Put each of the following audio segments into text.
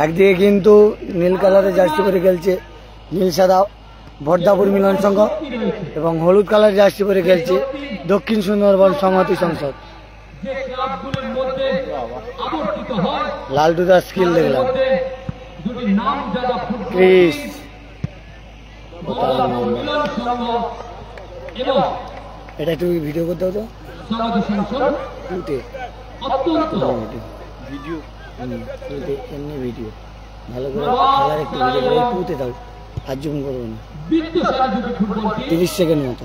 একদিকে কিন্তু নীল কালারের জার্সি পরে খেলছে নীল সাদা বর্দাপুর মিলন সংঘ এবং হলুদ কালার জার্সি পরে খেলছে দক্ষিণ সুন্দরবন সংহতি সংসদ। লালটু দাস স্কিল দেখলাম, ক্রিস এটা একটু ভিডিও করতে হতো এমনি ভিডিও ভালো করে খেলার একটু ভিডিও করে টুতে দাও আর জুম করবো না 30 সেকেন্ড মতো।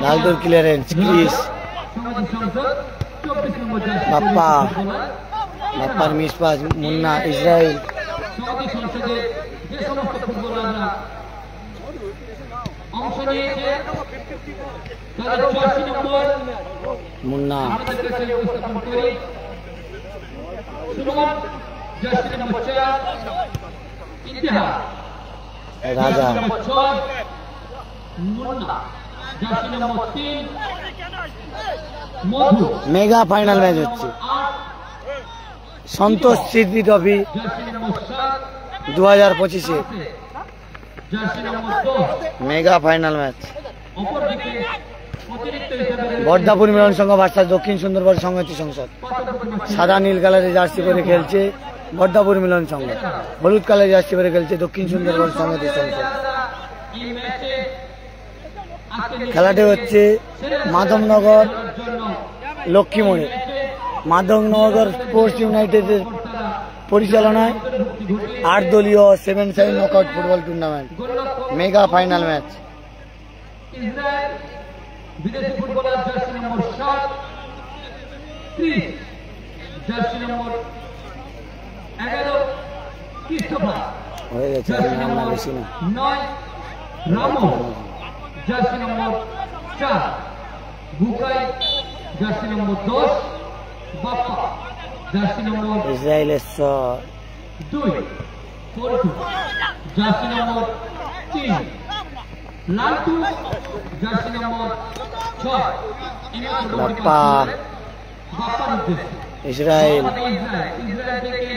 লালটুর ক্লিয়ারেন্স, ক্রিস বাপ্পা, বাপ্পার miss pass, Munna, Israel Munna, Raja, mega final match হচ্ছে Santosh Smriti trophy 2025 mega final match. Bardapur Milan Sangha versus Dakshin Sundarban সংহতি সংসদ। সাদা নীল কালারের জার্সি পরে খেলছে বর্দাপুর মিলন সংঘ, হলুদ কালারের জার্সি পরে খেলছে দক্ষিণ সুন্দরবন সংহতি সংসদ। খেলাটি হচ্ছে মাধবনগর লক্ষ্মীমোড়ে মাধবনগর স্পোর্টস ইউনাইটেডের পরিচালনায় 8 দলীয় 7-7 knockout football tournament mega final match. বিদেশি footballer jersey number 7 30, jersey number 11 Christopher হয়ে গেছে, নাম না বেশি না 9 Ramo, jersey number 4 Bukai, jersey number 10 Bappa, jersey number ইসরায়েলের 2 Paltu, jersey number 3 Laltu, jersey number 6 Bappa, বাপ্পার উদ্দেশ্যে ইসরায়েল, ইসরায়েল থেকে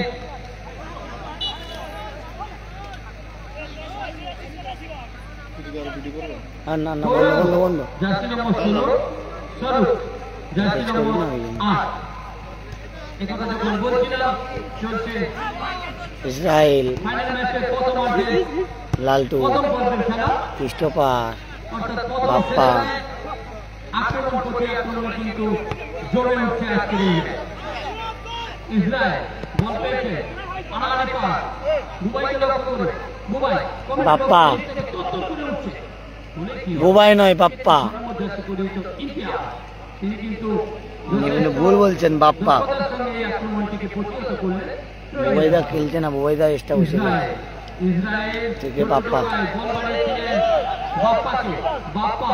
না না বন্ধ বন্ধ, জার্সি নম্বর 16 স্বরূপ, জার্সি নম্বর 8 একথা যখন বলছিলাম চলছে ইসরায়েল ফাইনাল ম্যাচের প্রথমার্ধে লালটু, ক্রিস্টোফার, বাপ্পা আক্রমণ করতে আক্রমণ কিন্তু জমে উঠছে আজকের ইসরায়েল বল পেয়েছে আনারে পাস বুবাইকে লক্ষ্য করে বুবাই বাপ্পা বুবাই নয় বাপ্পা তিনি কিন্তু ভুল বলছেন বাপ্পা বুবাইদা খেলছে না বুবাইদা এক্সট্রা বসে থেকে বাপ্পা বাপ্পা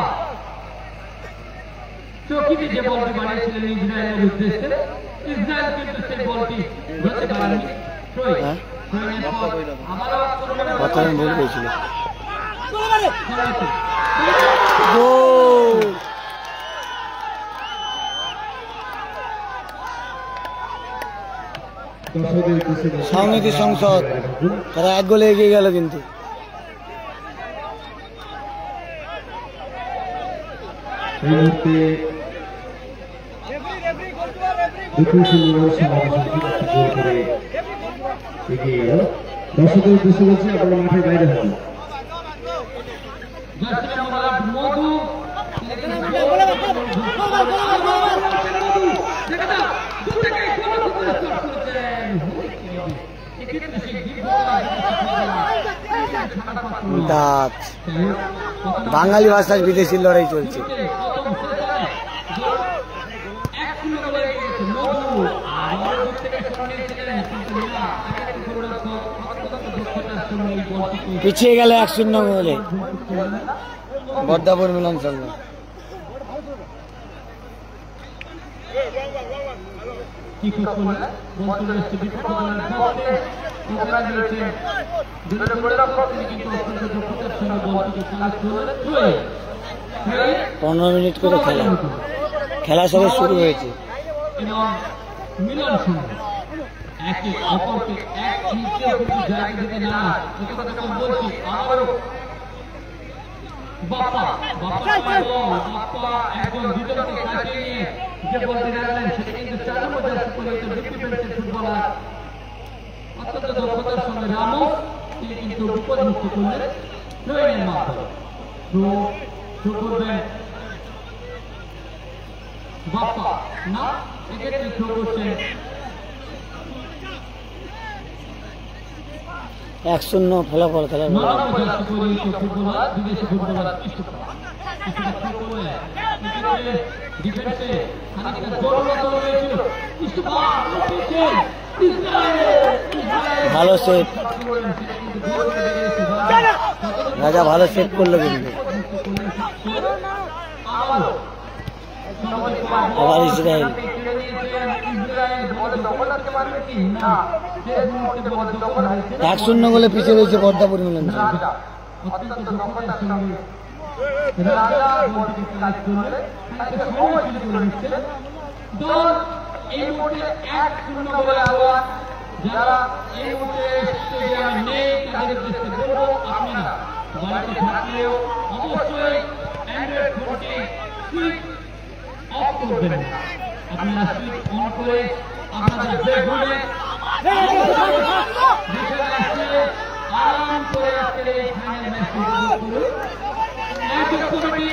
চৌকিতে যে বলটি বানিয়েছিলেন ইসরায়েলের উদ্দেশ্যে ইসরায়েল কিন্তু সেই বলটি ধরতে পারেনি। কথা ভুল হয়েছিল সংহতি সংসদ তারা 1 গোলে এগিয়ে গেল কিন্তু দর্শকদের উদ্দেশ্যে বলছি আপনারা মাঠের বাইরে থাকুন। বাঙালি ভাষায় বিদেশি লড়াই চলছে। পিছিয়ে গেল 1-0 গোলে বর্দাপুর মিলন সংঘ। কি খোঁজ করলেন বল চলে এসছে বিপক্ষ দলের পক্ষে ওখানে রয়েছে দুটো গোলরক্ষক তিনি কিন্তু অত্যন্ত দক্ষতার সঙ্গে বলটিকে কালেক্ট করলেন 15 মিনিট করে খেলা সবে শুরু হয়েছে এবং মিলন সঙ্গে একে অপরকে এক ইঞ্চিও কিন্তু জায়গা দিতে না কথা বলছি আবারও বাপ্পা একজন দুজনকে কাটিয়ে নিয়ে যে বলতে লাগলেন সেটা কিন্তু 4 নম্বর জার্সি পরিহিত ডিফেন্সের ফুটবলার অত্যন্ত দক্ষতার সঙ্গে রামোস তিনি কিন্তু বিপদমুক্ত করলেন থ্রোইনের মাধ্যমে থ্রো করবেন বাপ্পা না এক্ষেত্রে থ্রো করছেন 1-0 ফলাফল খেলার ফুটবলার বিদেশি ফুটবলার ডিফেন্সে ভালো সেভ রাজা ভালো সেভ করলো কিন্তু আবার ইসরায়েল 1-0 গোলে পিছিয়ে রয়েছে বর্ধাপুর মিলন যারা এই মুহূর্তে স্টেডিয়ামে নেই তাদের দৃষ্টি বলবো আপনারা বাড়িতে থাকলেও অবশ্যই অ্যান্ড্রয়েড ফোনটি সুইচ অফ করবেন আপনারা সুইচ অন করে আপনাদের বেডরুমে আরাম করে আজকের এই ফাইনাল ম্যাচটি উপভোগ করুন আয়োজক কমিটি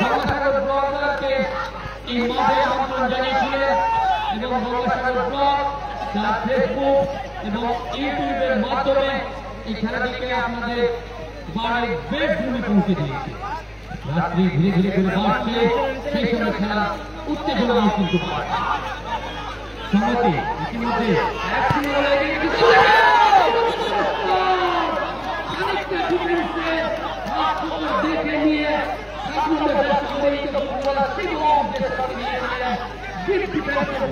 গঙ্গাসাগর ব্লককে এই মাঠে আমন্ত্রণ জানিয়েছিলেন এবং গঙ্গাসাগর ব্লক তার ফেসবুক এবং ইউটিউবের মাধ্যমে এই খেলাটিকে আপনাদের বাড়ির বেডরুমে পৌঁছে দিয়েছে রাত্রি ধীরে ধীরে করে বাড়ছে সেই সময় খেলা উত্তেজনা কিন্তু সঙ্গতি ইতিমধ্যে দেখে নিয়ে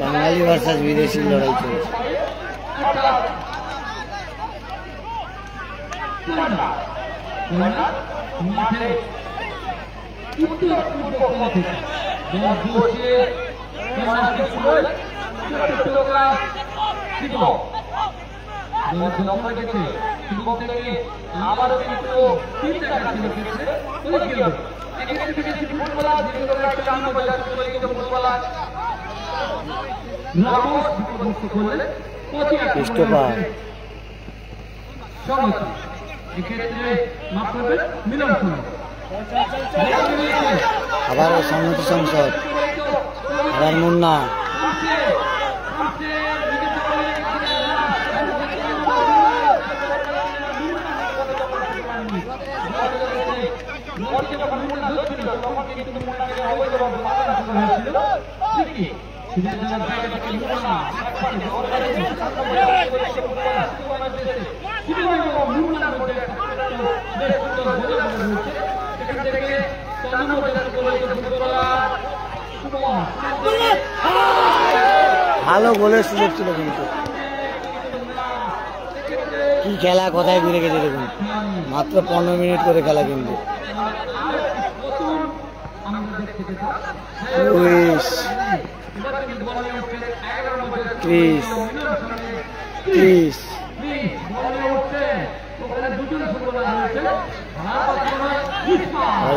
বাঙালি ভার্সাস বিদেশি লড়াই চলছে মাঠে উত্তর পূর্ব কোণা থেকে আবারও কিন্তু তিনটা ছিল আবার সংহতি সংসদ আবার মুন্না ভালো গোলের সুযোগ ছিল কিন্তু কি খেলা কোথায় ঘুরে গেছে দেখুন মাত্র 15 মিনিট করে খেলা কিন্তু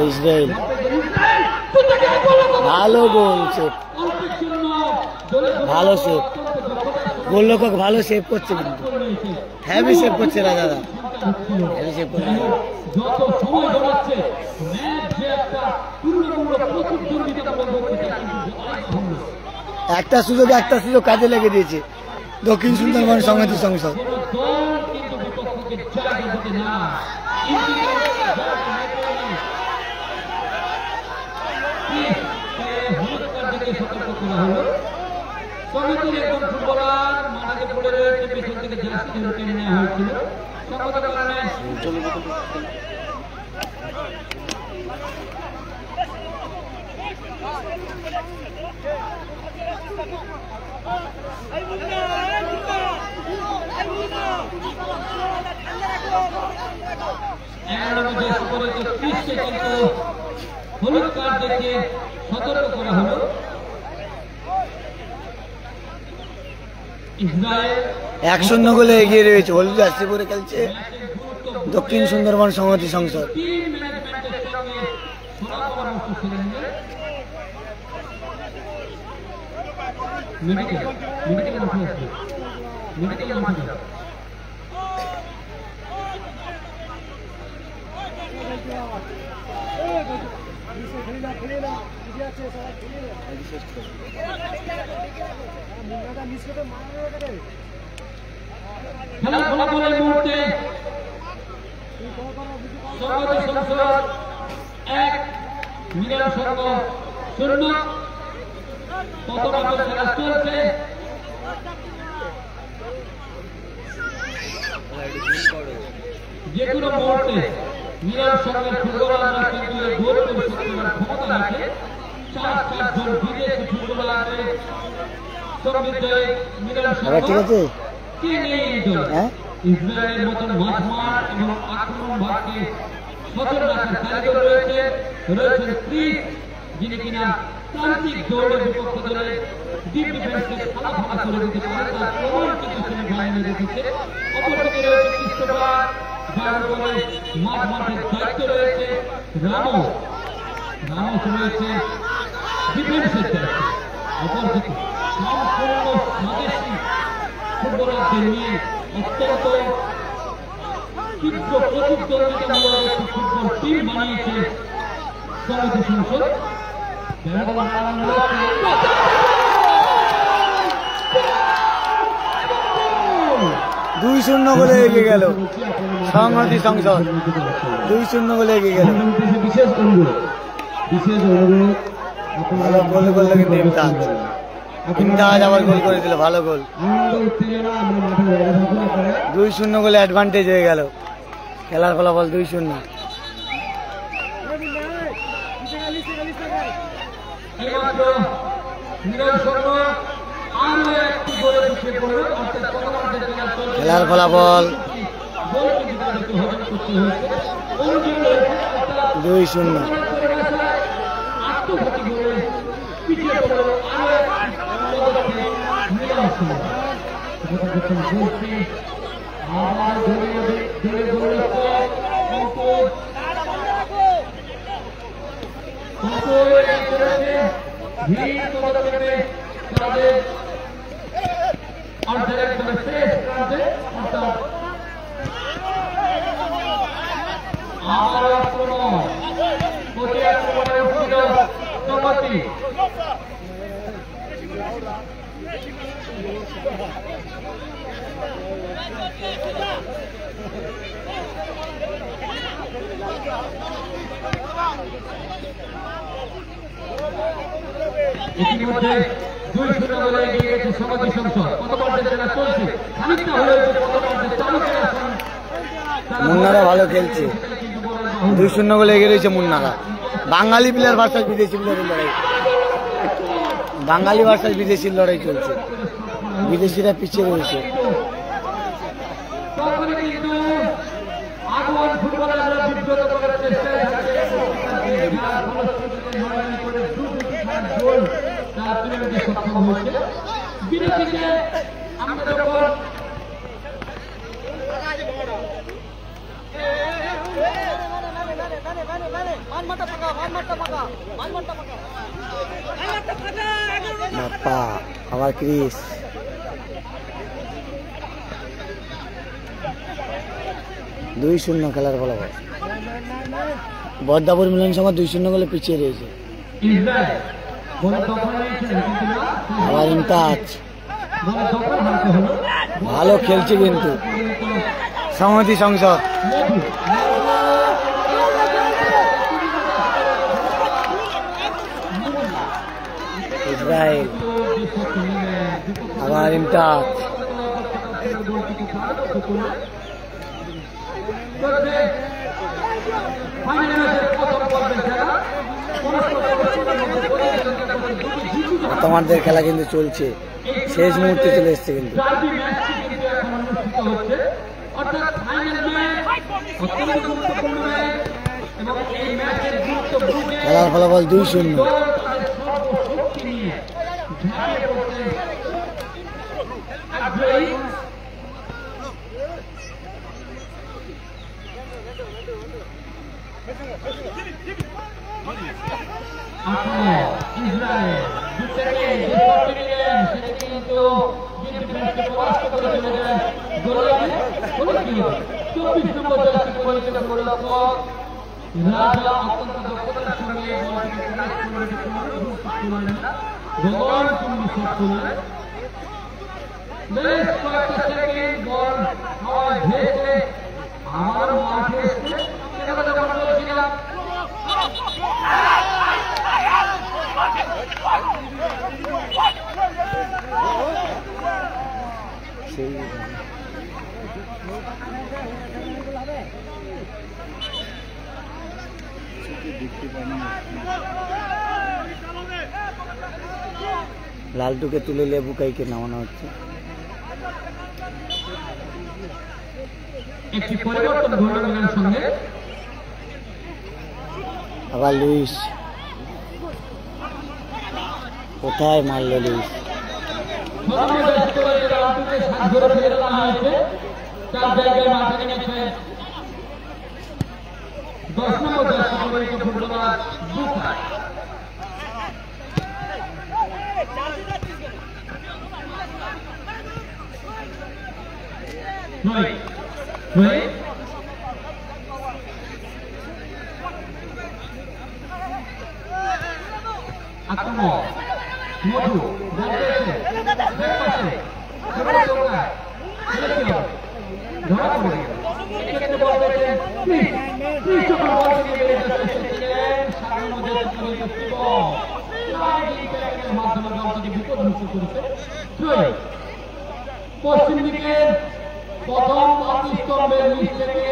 ইসরায়েল ভালো গোল সেভ ভালো সেভ গোলরক্ষক ভালো সেভ করছে কিন্তু হ্যাভি সেভ করছে দাদা হ্যাভি সেভ করছে একটা সুযোগ কাজে লেগে দিয়েছে দক্ষিণ সুন্দরবন সংহতি সংসদ ফুটবলার মাঠে পড়ে রয়েছে পেছন থেকে জার্সি টেনে নেওয়া হয়েছিল সংগত কারণে হলুদ কার্ড দেখে সতর্ক করা হলো। ইসরায়েল 1-0 গোলে এগিয়ে রয়েছে। হলুদ জার্সি পরে খেলছে দক্ষিণ সুন্দরবন সংহতি সংসদ। টিম ম্যানেজমেন্টের সঙ্গে সভা পরামর্শ সেরে নিলেন। মেডিকেল মাঠে আসবে, মেডিকেল মাঠে যাবে। খেলার ফলাফলের মুহূর্তে সংহতি সংসদ 1, মিলন সংঘ 0। ততটাকে খেলা চলছে। যে কোনো মুহূর্তে মিলন সংঘের ফুটবলাররা কিন্তু গোল পরিশোধ করার ক্ষমতা রাখে। 4 জন বিদেশি ফুটবলারদের সমৃদ্ধ মিলন সংঘ কে নেই এই দল। ইসরায়েলের মতন মাঝমাঠ এবং আক্রমণ ভাগকে সচল রাখার কারিগর রয়েছেন ক্রিস, যিনি কিনা প্রান্তিক দৌড়ের বিপক্ষ দলের ডিপ ডিফেন্সকে ফালা করে দিতে পারে, তার প্রমাণ কিন্তু সেমিফাইনালে রেখেছে। অপরদিকে রয়েছে ক্রিস্টোফার, যার উপরে মাঠের দায়িত্ব রয়েছে রামোস রয়েছে ডিফেন্সের দায়িত্ব। অপরদিকে সম্পূর্ণ স্বদেশী ফুটবলারদের নিয়ে অত্যন্ত তীব্র প্রতিদ্বন্দ্বিতামূলক একটি ফুটবল টিম বানিয়েছে সংহতি সংসদ। 2-0 গোলে এগিয়ে গেল সংহতি সংসদ। 2-0 গোলে এগিয়ে গেল। ভালো গোল করলো কিন্তু ইমতাজ আবার গোল করে দিল, ভালো গোল। 2-0 গোলে অ্যাডভান্টেজ হয়ে গেল। খেলার ফলাফল 2-0। খেলার ফলাফল 2-0। ইতিমধ্যে 2-0 গোলে এগিয়ে গেছে সংহতি সংসদ। প্রথমার্ধের খেলা চলছে, খানিকটা হলেও প্রথমার্ধের চালু খেলা। মুন্নারা ভালো খেলছে। 2-0 গোলে এগিয়ে রয়েছে মুন্নারা। বাঙালি প্লেয়ার ভার্সাস বিদেশি প্লেয়ারের লড়াই, বাঙালি ভার্সাস বিদেশির লড়াই চলছে। বিদেশিরা পিছিয়ে রয়েছে। বাপ্পা আবার ক্রিস। 2-0 খেলার ফলাফল। বর্দাপুর মিলন সংঘ 2-0 গোলে পিছিয়ে রয়েছে। আবার ইমতাজ ভালো খেলছে কিন্তু সংহতি সংসদ। ইসরায়েল আবার ইমতাজ। ফাইনালের প্রথম পর্বের খেলা বর্তমানদের খেলা কিন্তু চলছে, শেষ মুহূর্তে চলে এসছে কিন্তু। ডার্বি ম্যাচটি কিন্তু এখন অনুষ্ঠিত হচ্ছে, অর্থাৎ ফাইনাল ম্যাচ, অত্যন্ত গুরুত্বপূর্ণ ম্যাচ এবং এই ম্যাচের গুরুত্ব বুঝে খেলার ফলাফল 2-0। দল তাদের সর্বশক্তি নিয়ে ঝাঁপিয়ে পড়তে আগ্রহী। ইসরায়েল দুটাকে যে শটটি নিলেন সেটি কিন্তু ডিফেন্সকে পরাস্ত করে চলে যায় গোলে। গোলে কি হবে? 24 নম্বর জার্সি পরিচিত গোলরক্ষক রাজা অত্যন্ত দক্ষতার সঙ্গে বলটিকে ক্রস করে করলেন না, গোল চুম্বি শট করলেন। বেশ কয়েকটা সেকেন্ড বল হাওয়ায় ভেসে আবার মাঠে এসে এটা কথা বলছিলাম। লালটুকে তুলে লেবু কাইকে নামানো হচ্ছে। একটি পরিবর্তন ঘটল মিলানের সঙ্গে। আবার লুইস, কোথায় মারলো লুইস? তার জায়গায় মাঠে নেমেছেন 10 নম্বর জার্সি পরিহিত ফুটবলার বুকাই। আক্রমণ মধু ধরা পড়ে এক্ষেত্রে বল পেয়েছেন মাধ্যমে দলটিকে বিপদমুক্ত করেছে। পশ্চিম দিকের প্রথম স্তম্ভের নিচ থেকে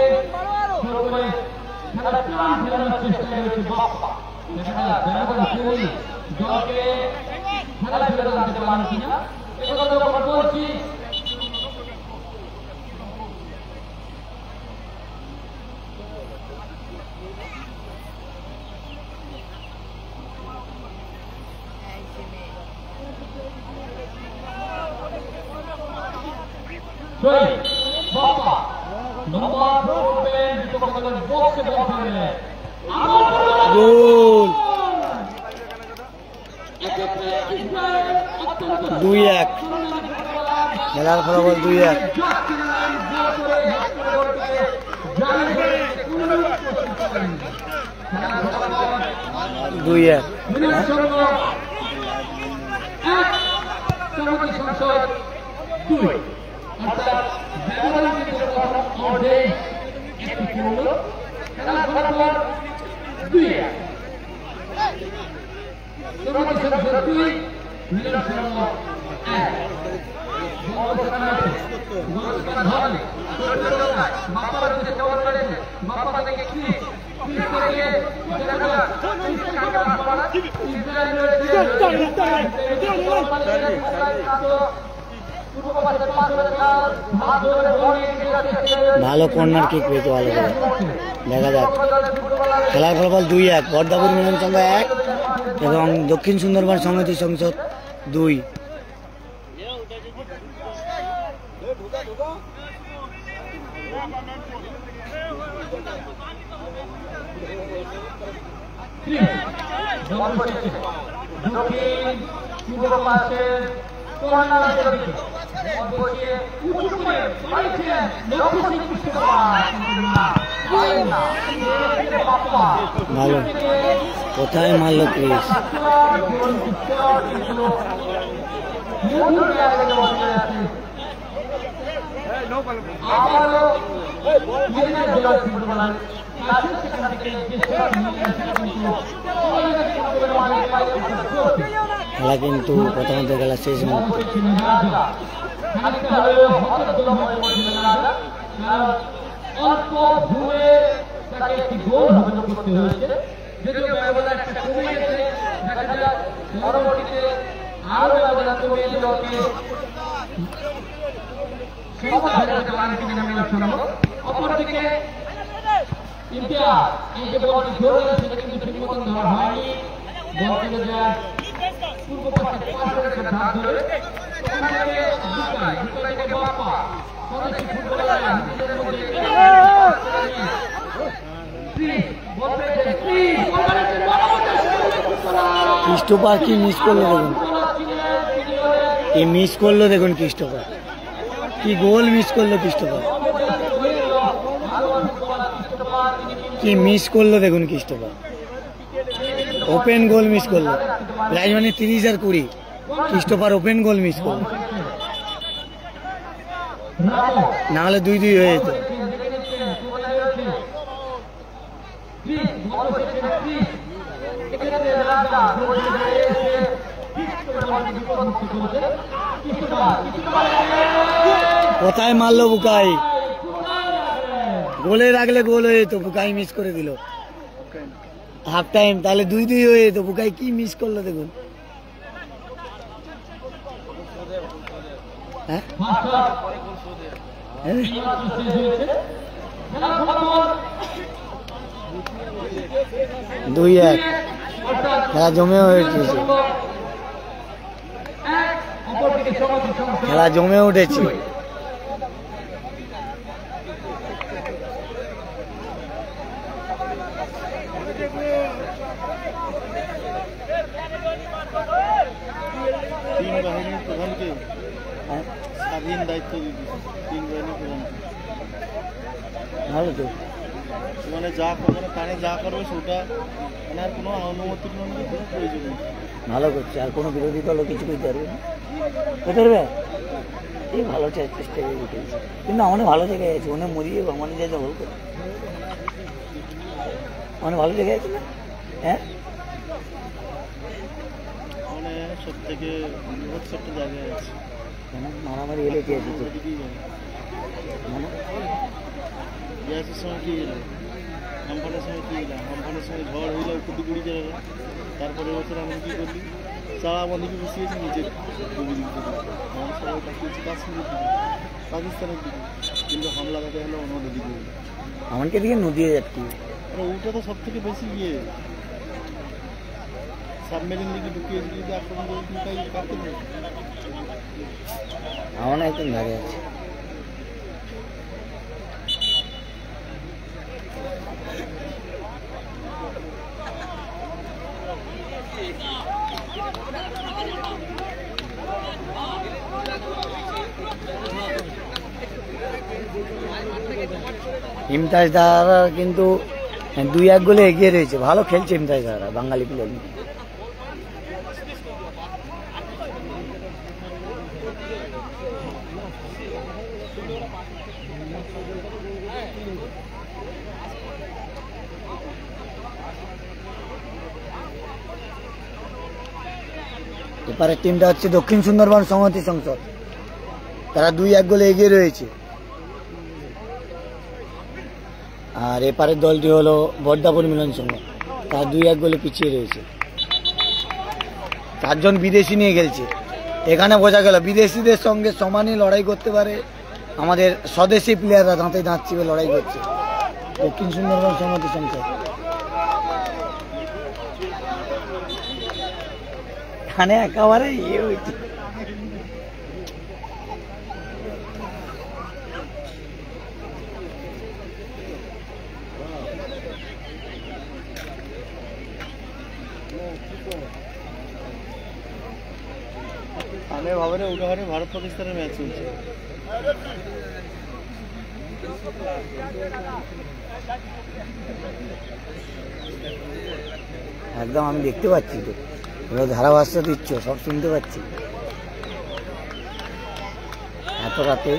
শুরু করে খেলা প্রাণ ফেরানোর চেষ্টায় রয়েছে বাপ্পা। দলকে খেলা ফেরত আনতে পারেন কিনা একথা যখন বলছি, বাপ্পা নম্বর করবেন বিপক্ষের বক্সে বল ফেললেন। গোল 2-1, খেলার ফলাফল 2-1। 2-1 ভালো কর্নার কিক পেয়েছে, ভালো করে দেখা যাক। খেলার ফলাফল 2-1, বর্দাপুর মিলন সংঘ 1 এবং দক্ষিণ সুন্দরবন সমিতি সংসদ 2। ভালো, কোথায় মারলো ক্রিস? খেলা কিন্তু প্রথমত খেলা শেষ মুহূর্তে। অল্প ভুলে তাকে একটি গোল হজম করতে হয়েছে, যদিও ব্যবধান একটা কমে গেছে। দেখা যাক পরবর্তীতে আরো ব্যবধান কমিয়ে দলকে অপরদিকে ইমতিয়াজ এই যে বলটি ধরে সেটা কিন্তু ঠিক মতন ধরা হয়নি, বল চলে যায় পূর্ব পাশে পাশের একটা ধাপ ধরে ওখান থেকে দুকাই থেকে বাপ্পা স্বদেশি ফুটবলার নিজেদের মধ্যে ক্রিস্টোফার কি মিস করলো দেখুন, এই মিস করলো দেখুন ক্রিস্টোফার, কি গোল মিস করলো ক্রিস্টোফার, কি মিস করলো দেখুন ক্রিস্টোফার, ওপেন গোল মিস করলো। প্রাইজ মানে 30,020, ক্রিস্টোফার ওপেন গোল মিস করলো, নাহলে 2-2 হয়ে যেত। কোথায় মারলো বুকাই, গোলে রাখলে গোল হয়ে যেত, বুকাই মিস করে দিল হাফ টাইম, তাহলে 2-2 হয়ে যেত। বুকাই কি মিস করলো দেখুন। হ্যাঁ 2-1 খেলা জমে উঠেছে, খেলা জমে উঠেছে। তিন বাহিনীর প্রধানকে স্বাধীন দায়িত্ব দিতে, তিন বাহিনীর প্রধানকে ভালো তো, মানে যা মানে কানে যা করবে সেটা মানে আর কোনো অনুমতির প্রয়োজন নেই। ভালো করছে, আর কোনো বিরোধী দলও কিছু করতে পারবে না, করতে পারবে। এই ভালো চেষ্টা করে উঠেছে, কিন্তু আমাদের ভালো জায়গায় আছে, ওনে মরিয়ে আমাদের জায়গায় ভালো করে, আমাদের ভালো জায়গায় আছে না। হ্যাঁ মানে সব থেকে বিভৎস একটা জায়গায় আছে, মারামারি এলে কি আছে, মানে গ্যাসের সময় কি এলো, আমফানের সময় কি এলাম, আমফানের সময় ঝড় হইলে কুটি কুড়ি চলে গেল। তারপরে বছর আমরা কী করলি, চারা বন্ধুকে বসিয়েছি নিজের জমি দিকে, আমরা সবাই তাকিয়েছি কাশ্মীরের দিকে, পাকিস্তানের দিকে, কিন্তু হামলা তাতে হলো অন্যদের দিকে, আমাকে দিকে নদীয়ে যাচ্ছি। আর ওটা তো সব থেকে বেশি ইয়ে সাবমেরিন দিকে ঢুকিয়েছি, যদি আক্রমণ করে তাই কাটতে পারে। আমার একদম দাঁড়িয়ে আছে, ইমতাজ দারা কিন্তু 2-1 গোলে এগিয়ে রয়েছে, ভালো খেলছে ইমতাজ দারা, বাঙালি প্লেয়ার। এপারের টিমটা হচ্ছে দক্ষিণ সুন্দরবন সংহতি সংসদ, তারা 2-1 গোলে এগিয়ে রয়েছে। আর এপারের দলটি হলো বর্দাপুর মিলন সংঘ, তারা 2-1 গোলে পিছিয়ে রয়েছে। 4 জন বিদেশি নিয়ে খেলছে, এখানে বোঝা গেল বিদেশিদের সঙ্গে সমানই লড়াই করতে পারে আমাদের স্বদেশি প্লেয়াররা, দাঁতে দাঁত চিপে লড়াই করছে দক্ষিণ সুন্দরবন সংহতি সংসদ। এখানে একেবারে ইয়ে হয়েছে, আমি ভাবরে উঠাহারে ভারত পাকিস্তানের ম্যাচ চলছে, একদম আমি দেখতে পাচ্ছি তো, ধারাভাষ্য দিচ্ছ, সব শুনতে পাচ্ছি। এত রাতে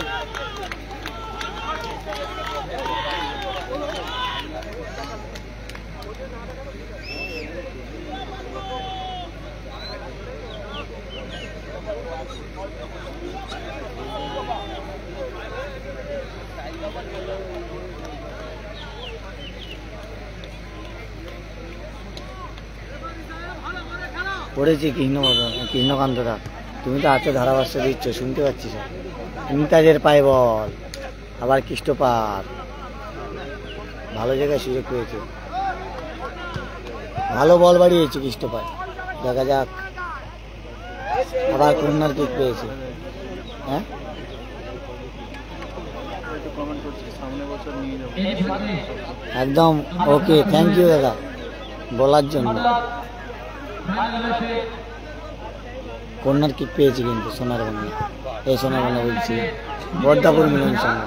পড়েছি কৃষ্ণকান্তদা। তুমি তো আছো ধারাভাষ্য দিচ্ছ, শুনতে পাচ্ছি স্যার। ইমতাজের পায়ে বল, আবার কৃষ্ণপাত ভালো জায়গায় সুযোগ পেয়েছে, ভালো বল বাড়িয়েছে কৃষ্ণপাত। দেখা যাক, আবার কর্নার কিক পেয়েছে। হ্যাঁ একদম ওকে, থ্যাংক ইউ দাদা বলার জন্য। কর্নার কিক পেয়েছি কিন্তু সোনারবন্ধা, এই সোনারবন্ধা বলছি বর্দাপুর মিলন সংঘ।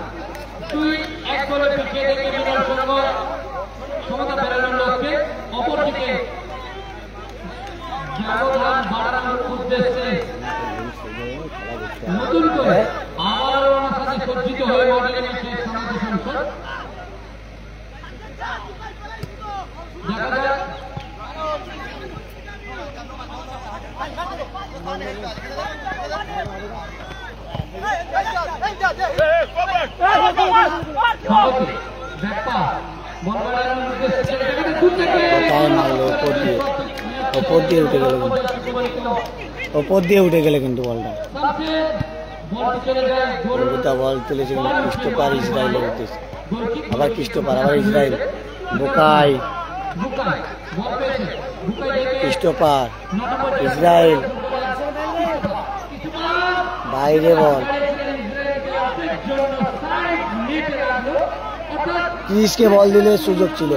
নতুন করে আবার ওনার সাথে সজ্জিত হয়ে মডেলের সেই সমাজ সংসদ দেখা যাক। ওপর দিয়ে উঠে গেল, ওপর দিয়ে উঠে গেলে কিন্তু বলটা বল তুলেছে কিন্তু কৃষ্ণপার ইসরায়েলের উদ্দেশ্যে। আবার কৃষ্ণপার, আবার ইসরায়েল, বোকাই কৃষ্ণপার, ইসরায়েল বাইরে বল, ক্রিসকে বল দিলে সুযোগ ছিল।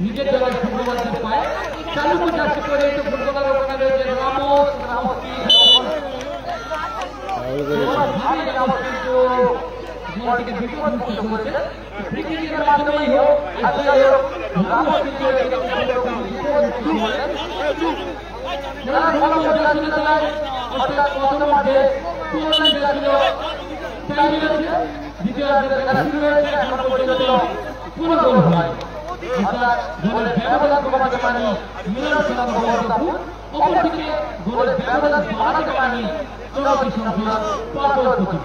নিজের দলের ফুটবলারদের পায় চালু যাচ্ছে করে ফুটবলার ওখানে রয়েছে রামোস, বলটিকে বিপদমুক্ত করেছে। ক্রিকেটের মাধ্যমেই হোক রামোস কিন্তু অর্থাৎ প্রথমার্ধে দ্বিতীয়ার্ধে শুরু হয়েছে, এখন পর্যন্ত পুরো গোল হয়। অর্থাৎ গোলের ব্যবধান কমাতে পারেনি মিলন সংঘ বর্দাপুর, অপরদিকে গোলের ব্যবধান বাড়াতে পারেনি চলতি সংসদ পার্বতীপুর।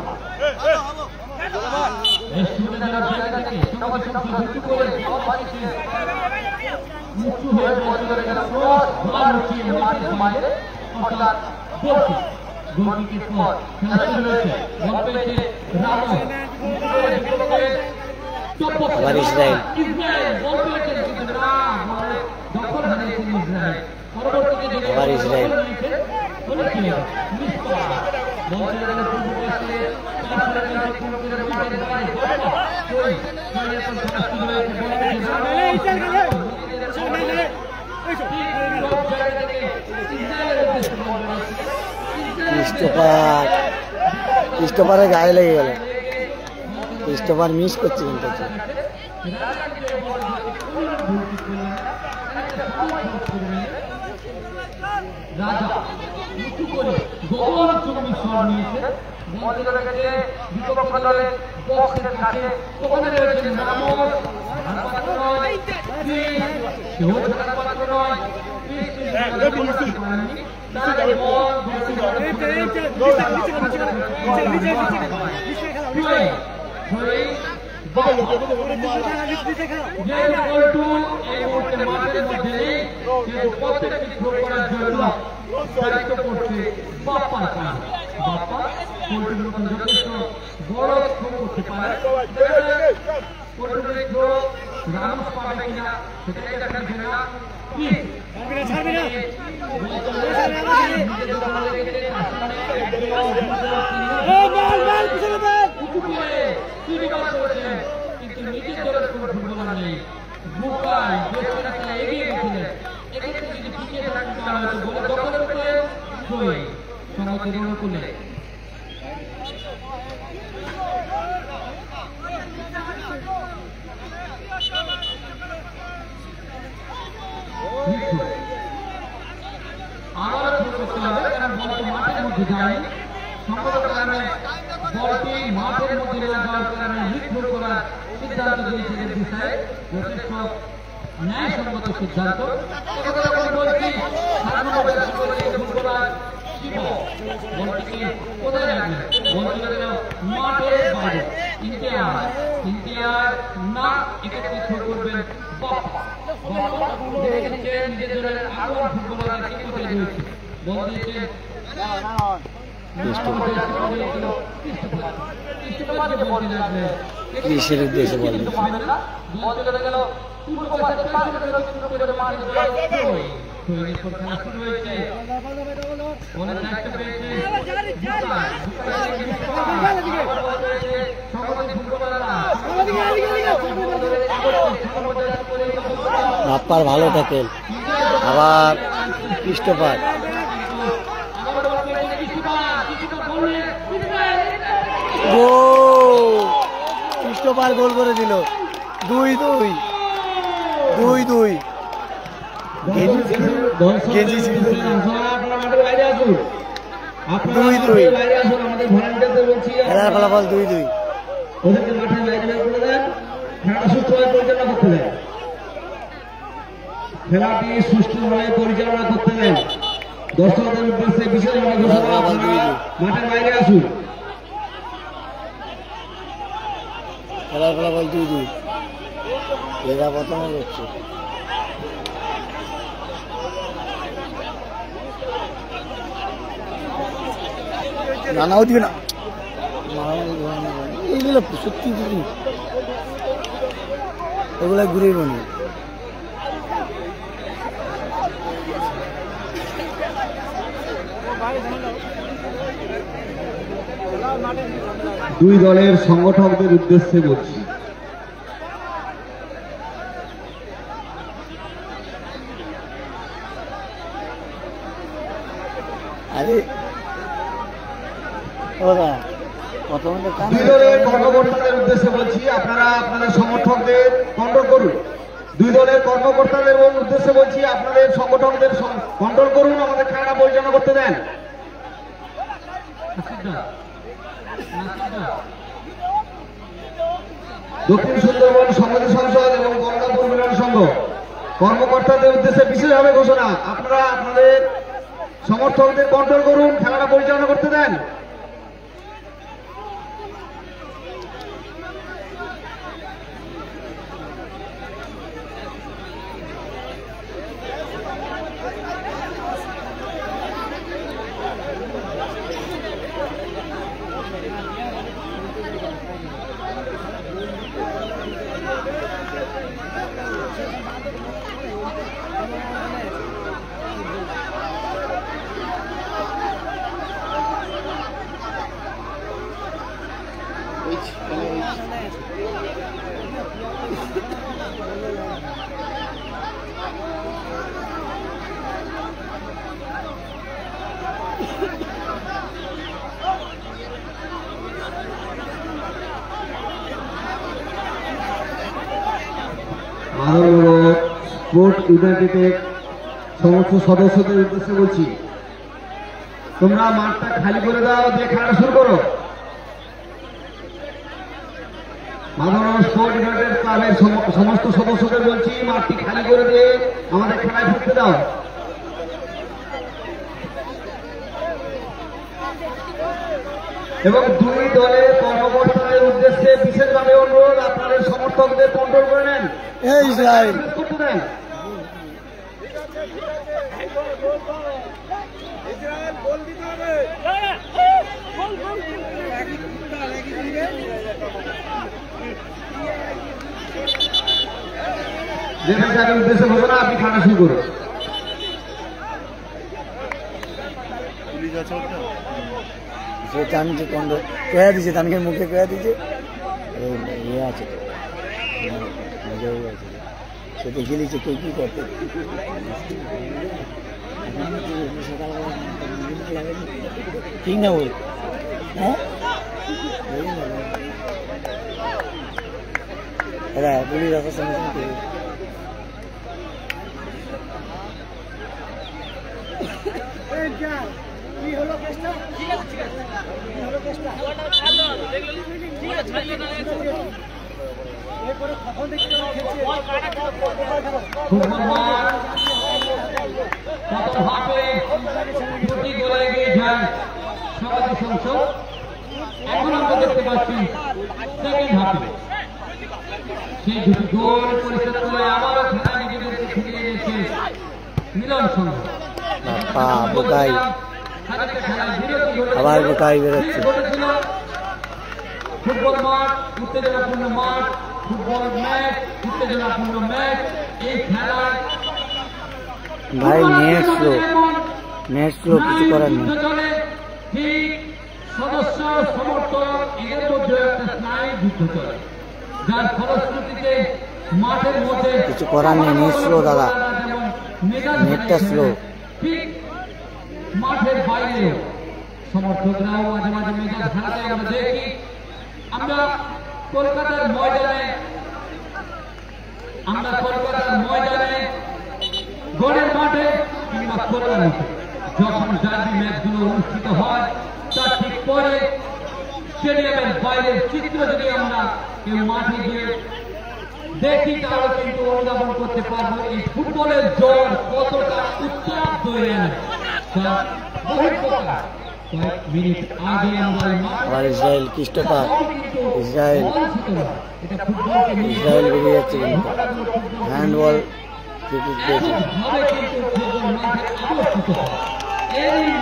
এই সুবিধার জায়গা থেকে চলতি সংসদ উঁচু করে উঁচু হয়ে বল গেল ক্রস, বল উঠিয়ে মাঠের বাইরে, অর্থাৎ গোলকিকের পর খেলা শুরু হয়েছে। বল পেয়েছে রামো, আবার ইসরায়েল, আবার ইসরায়েল, ক্রিস্টোফারের গায়ে লেগে গেল, ক্রিস্টোফার মিস করছে কিন্তু। রাজা উঁচু করে গোল চুম্বি শট নিয়েছে, বল চলে গেছে বিপক্ষ দলের বক্সের কাছে, ওখানে রয়েছে রামোস, ধারপাত্র নয়, সেও ধারপাত্র নয়, প্রত্যেকটি থ্রো করার জন্য দায়িত্ব করছে বাপ্পা। বাপ্পা পোল্ট্রির মতন যথেষ্ট বড় থ্রো করতে পারে, পোল্ট্রির থ্রো রামোস পাবে কিনা সেটাই দেখার জন্য কিন্তু নিজের দলের কোনো ফুটবলার নেই। বুকাই এগিয়ে গেছিলেন, এক্ষেত্রে যদি পিছিয়ে থাকতে হয়তো বলে দখল করতে জয়ী সঙ্গতের অনুকূলে। আবারও করতে হবে, কারণ বলটি মাঠের মধ্যে যায়নি, সম্ভবত কারণে বলটি মাঠের সিদ্ধান্ত দিয়েছেন বিষয়ে যথেষ্ট ন্যায়সঙ্গত সিদ্ধান্ত। বলছি ফুটবলার শিব বলটিকে কোথায় রাখবেন? বল চলে গেল মাঠের বাইরে। ইন্ডিয়ার না একত্রিত করবেন নিজের দলের আগুন ফুটবলারকে কোথায় রয়েছে? বল দিয়েছেন কৃষির উদ্দেশ্যে বলবেন। বল চলে গেল পূর্ব পাশে খেলা শুরু হয়েছে। বলের দায়িত্ব পেয়েছে রাপ্পার ভালো ট্যাকেল, আবার ক্রিস্টোফার ক্রিস্টোফার গোল করে দিল। 2-2 2-2 খেলার ফলাফল 2-2। ওদেরকে মাঠের বাইরে বের করে দেন, খেলাটা সুষ্ঠুভাবে পরিচালনা করতে দেন, খেলাটি সুষ্ঠুভাবে পরিচালনা করতে দেন। দর্শকদের উদ্দেশ্যে বিশেষভাবে ঘোষণা, আপনারা মাঠের বাইরে আসুন। খেলার ফলাফল 2-2। এরা প্রথমে করছে। রানাও দিবে না, এইগুলো সত্যি ওগুলো ঘুরে বনি। দুই দলের সংগঠকদের উদ্দেশ্যে বলছি, আরে ওরা প্রথমে দুই দলের কর্মকর্তাদের উদ্দেশ্যে বলছি, আপনারা আপনাদের সমর্থকদের কন্ট্রোল করুন। দুই দলের কর্মকর্তাদের উদ্দেশ্যে বলছি, আপনাদের সংগঠকদের কন্ট্রোল করুন, আমাদের খেলা পরিচালনা করতে দেন। দক্ষিণ সুন্দরবন সমিতি সংসদ এবং গঙ্গাপুর মিলন সংঘ কর্মকর্তাদের উদ্দেশ্যে বিশেষভাবে ঘোষণা, আপনারা আপনাদের সমর্থকদের কন্ট্রোল করুন, খেলাটা পরিচালনা করতে দেন। স্পোর্ট ইউনাইটেডের সমস্ত সদস্যদের উদ্দেশ্যে বলছি, তোমরা মাঠটা খালি করে দাও, দিয়ে খেলা শুরু করো। মাধবনগর স্পোর্ট ইউনাইটেড ক্লাবের সমস্ত সদস্যদের বলছি, মাঠটি খালি করে দিয়ে আমাদের খেলায় ফিরতে দাও। এবং দুই দলের কর্মকর্তাদের উদ্দেশ্যে বিশেষভাবে অনুরোধ, আপনাদের সমর্থকদের কন্ট্রোল করে নেন, করতে দেন। উদ্দেশ্যে ঘোষণা, আপনি খেলা শুরু করুন। সে টানছে কন্ড কয়া দিছে, তানকে মুখে কয়া দিছে, ইয়ে আছে মজাও আছে, সে দেখে দিচ্ছে কে কি করতে। ঠিক না বল, হ্যাঁ পুলিশ আসার সঙ্গে সঙ্গে ফুটবল মাঠ প্রথম হাফে 2টি গোলে এগিয়ে যায় সমাজী সংসদ। এখন আমরা দেখতে পাচ্ছি সেকেন্ড হাফে সেই 2টি গোল পরিশোধ করে আবারও খেলা নিজেদেরকে ফিরিয়ে এনেছে মিলন সংঘ। বোকাই আবার বোকাই বেরোচ্ছে। ফুটবল মাঠ উত্তেজনাপূর্ণ মাঠ, ফুটবল ম্যাচ উত্তেজনাপূর্ণ ম্যাচ। এই খেলায় ভাই নেট স্লো কিছু করার নেই। ঠিক সদস্য সমর্থক এদের মধ্যে একটা স্নায়ু যুদ্ধ চলে, যার ফলশ্রুতিতে মাঠের মধ্যে কিছু করার নেই। নেট স্লো দাদা, নেটটা স্লো। ঠিক মাঠের বাইরে সমর্থকরাও মাঝে মাঝে মেজাজ হারাতে আমরা দেখি। আমরা কলকাতার ময়দানে গড়ের মাঠে কিংবা কল্যাণীতে যখন ডার্বি ম্যাচগুলো অনুষ্ঠিত হয় তার ঠিক পরে স্টেডিয়ামের বাইরের চিত্র যদি আমরা এই মাঠে গিয়ে দেখি তাহলে কিন্তু অনুধাবন করতে পারবো এই ফুটবলের জ্বর কতটা উত্তাপ তৈরি হয়। কয়েক মিনিট আগে আমরা আবার ইসরায়েল ক্রিস্টোফার ইসরায়েল বেরিয়ে যাচ্ছে, কিন্তু হ্যান্ডবল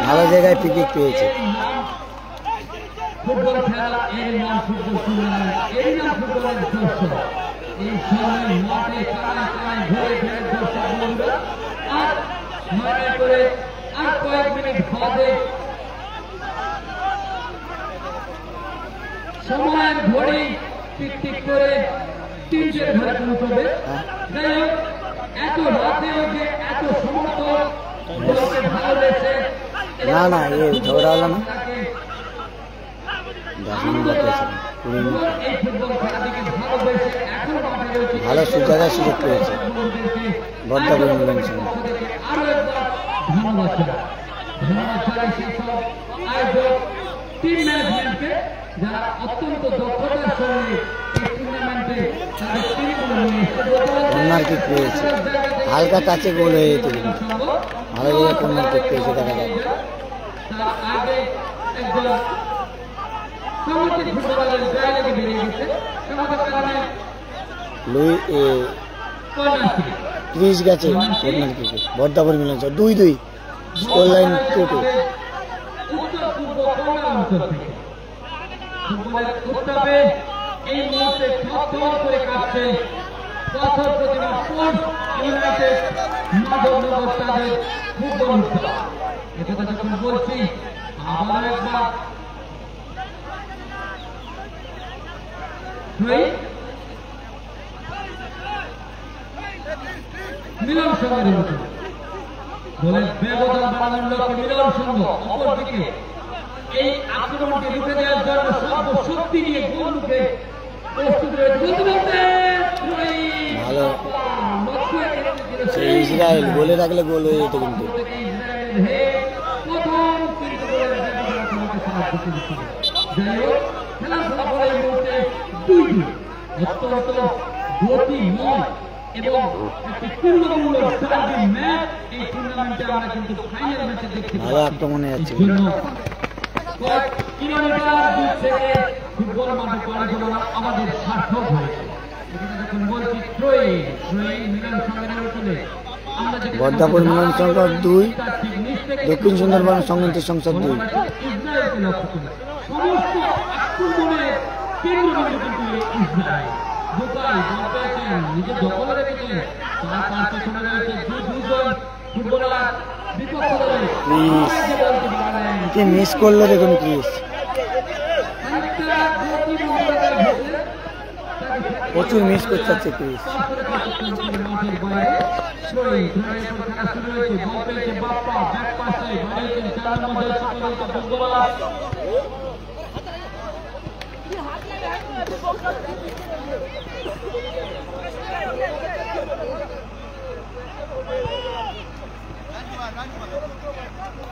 ভালো জায়গায় পিকিক পেয়েছে। ফুটবল খেলা এর নাম ফুটবল টুর্নামেন্ট, এর নাম ফুটবলের দর্শক। এই সময় মাঠে কানায় কানায় ঘুরে ফিরে দর্শক বন্ধুরা আর মনে করে আর কয়েক মিনিট বাদে সময়ের ঘড়ি টিক টিক করে 3টের ঘরে পৌঁছবে। যাই হোক, এত রাতেও যে এত সমর্থক দলকে ভালোবেসে না এ ঝগড়া হলো না। ভালো জায়গায় সুযোগ পেয়েছে বর্ধমান মিলন সংঘ। ধন্যবাদ সেই সব আয়োজক টিম ম্যানেজমেন্টকে যারা অত্যন্ত দক্ষতার সঙ্গে এই টুর্নামেন্টে তাদের টিমগুলো নিয়ে কর্নার কিক পেয়েছে, হালকা টাচে গোল হয়ে যেত, কিন্তু ভালো জায়গায় কর্নার কিক পেয়েছে দেখা যায়। তার আগে একজন সামাজিক ফুটবলের গায়ে লেগে বেরিয়ে গেছে, সমাজের কারণে ক্রিস গেছে কর্নার কিকে। বর্ধমান মিলন সংঘ 2-2 স্কোর লাইন 2-2। উত্তর পূর্ব কল্যাণ অঞ্চল থেকে ফুটবলের উত্তাপে এই মুহূর্তে থরথর করে কাঁপছে পাথর প্রতিমা স্পোর্টস ইউনাইটেড মাধবনগর তাদের ফুটবল উৎসব। একথা যখন বলছি আবার একবার মিলন সংঘের মতো বলে ব্যবধান বাড়ানোর লক্ষ্যে মিলন সংঘ অপরদিকে এই আক্রমণকে রুখে দেওয়ার জন্য সর্বশক্তি নিয়ে গোলমুখে প্রস্তুত রয়েছে। ইসরায়েল গোলে রাখলে গোল হয়ে যেত, কিন্তু যাই হোক, খেলা ফলাফলের মধ্যে 2-2 অত্যন্ত গতিময় এবং একটি পূর্ণমূল্য ডার্বি ম্যাচ। এই টুর্নামেন্টে আমরা কিন্তু ফাইনাল ম্যাচে দেখতে ভালো আক্রমণে যাচ্ছে। কয়েক কিলোমিটার দূর থেকে ফুটবল মাঠে পাড়ি দেওয়া আমাদের সার্থক হয়েছে। যখন বলছি মিলন সংঘের অঞ্চলে বর্ধমান মিলন সংঘ 2, দক্ষিণ সুন্দরবন সংহতি সংসদ 2। ইসরায়েলকে লক্ষ্য করে সমস্ত আক্রমণের কেন্দ্রবিন্দু কিন্তু ইসরায়েল। বোকাই বল পেয়েছেন, নিজের দখলে রেখেছেন, তার পাঁচ পেছনে রয়েছে দুজন ফুটবলার বিপক্ষ দলে। মিস করলো দেখুন ক্রিস, প্রচুর মিস করতে হচ্ছে Chris.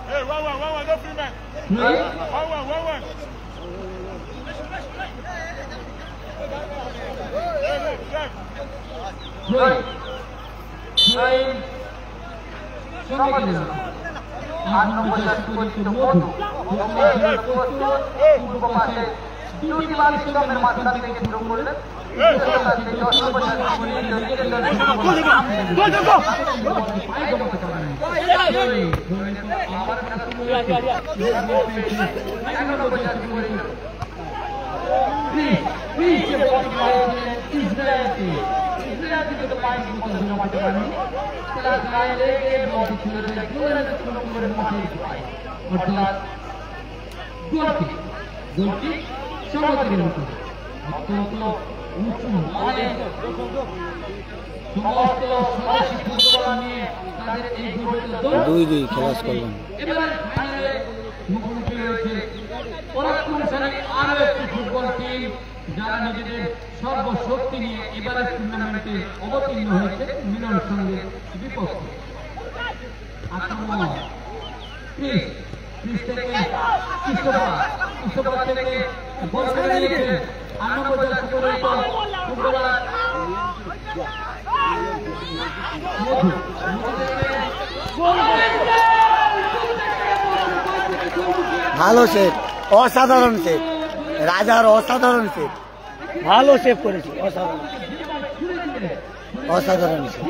Hey, one, no free man. One. জয় জয় সঙ্গে গেলেন 8 নম্বর জার্সি পরিহিত মধু পূর্ব পাশে দুটি বাড়ির সঙ্গে মাঝখান থেকে শুরু করলেন অর্থাৎ গোলটি সমতির মতো অত্যন্ত উঁচু মানে সমস্ত স্বদেশী ফুটবলার নিয়ে তাদের এই গোলটা 2-2 খেলা করলেন। এবারে ফাইনালে মুখোমুখি হয়েছে পরাক্রমশালী আরো একটি ফুটবল টিম যারা নিজেদের সর্বশক্তি নিয়ে এবারের টুর্নামেন্টে অবতীর্ণ হয়েছে মিলন সঙ্গে বিপক্ষে। আক্রমণ ক্রিস থেকে কৃষ্ণপা থেকে বল করে নিয়েছে 8 নম্বর জার্সি পরিহিত ফুটবলার ভালো সেভ, অসাধারণ সেভ, রাজার অসাধারণ সেভ, ভালো সেভ করেছে, অসাধারণ অসাধারণ সেভ।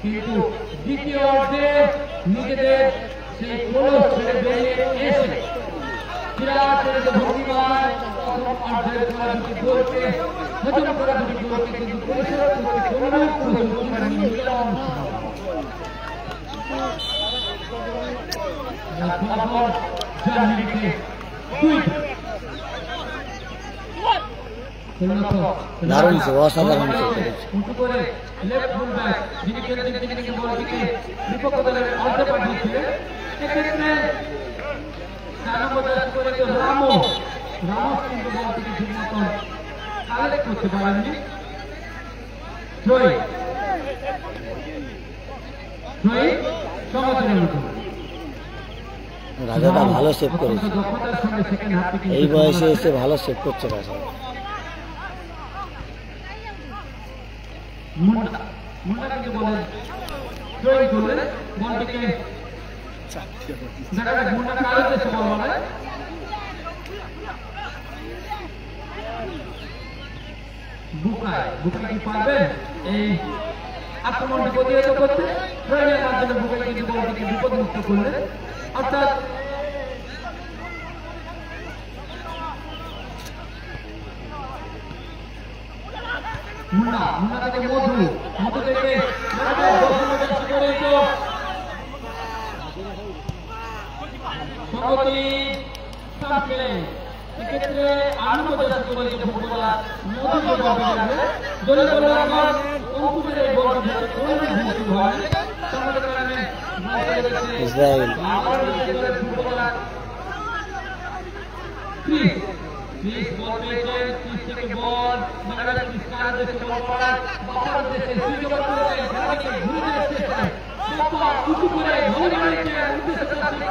কিন্তু দ্বিতীয় অর্ধে নিজেদের সেই গোল ছেড়ে বেরিয়ে এসে বিরাটের যে ভঙ্গিমায় প্রথম অর্ধের করা দুটি গোলকে হজম করা দুটি গোলকে কিন্তু পরিশোধ করতে কোনো সুযোগ পায়নি মিলন। জার্মানিকে 2 দারুণ সেভ, অসাধারণ সেভ করেছে। উঁচু করে লেফট ফুল ব্যাক যিনি কেন্দ্রিক দিকে বলটিকে বিপক্ষ দলের অর্ধে পাঠিয়েছিলেন। এক্ষেত্রে 4 নম্বর জার্সি পরিহিত রামোস কিন্তু বলটিকে ঠিক মতন কালেক্ট করতে পারেননি। জয় সমাজের মতো রাজাটা ভালো সেভ করেছে, দক্ষতার সঙ্গে সেকেন্ড হাফ থেকে এই বয়সে এসে ভালো সেভ করছে রাজা। মুন্ডা কিন্তু বলেন জয় করলেন বলটিকে দেখা যাক মুন্ডা কারো দেশে বল মানে বুকায় কি পারবেন এই আক্রমণটি প্রতিহত করতে? ট্রেনের মাধ্যমে বুকায় কিন্তু বলটিকে বিপদমুক্ত করলেন। অর্থাৎ মুন্ডা থেকে মধু থেকে সংগতি সামনে এক্ষেত্রে 8 নম্বর জার্সি পরিহিত ফুটবলার মধু দলে দলে আমার অঙ্কুরের এই বল ধরে কোনো হয় সঙ্গে কারণে ইসরায়েল ফুটবলার ক্রিস বল পেয়েছেন, ক্রিস থেকে বল মারা ক্রিস কার দেশে বল পড়া বাবার দেশে সুযোগ করে খেলাকে ঘুরে এসেছে বাবা উঁচু করে ধরে রেখে উদ্দেশ্য করছে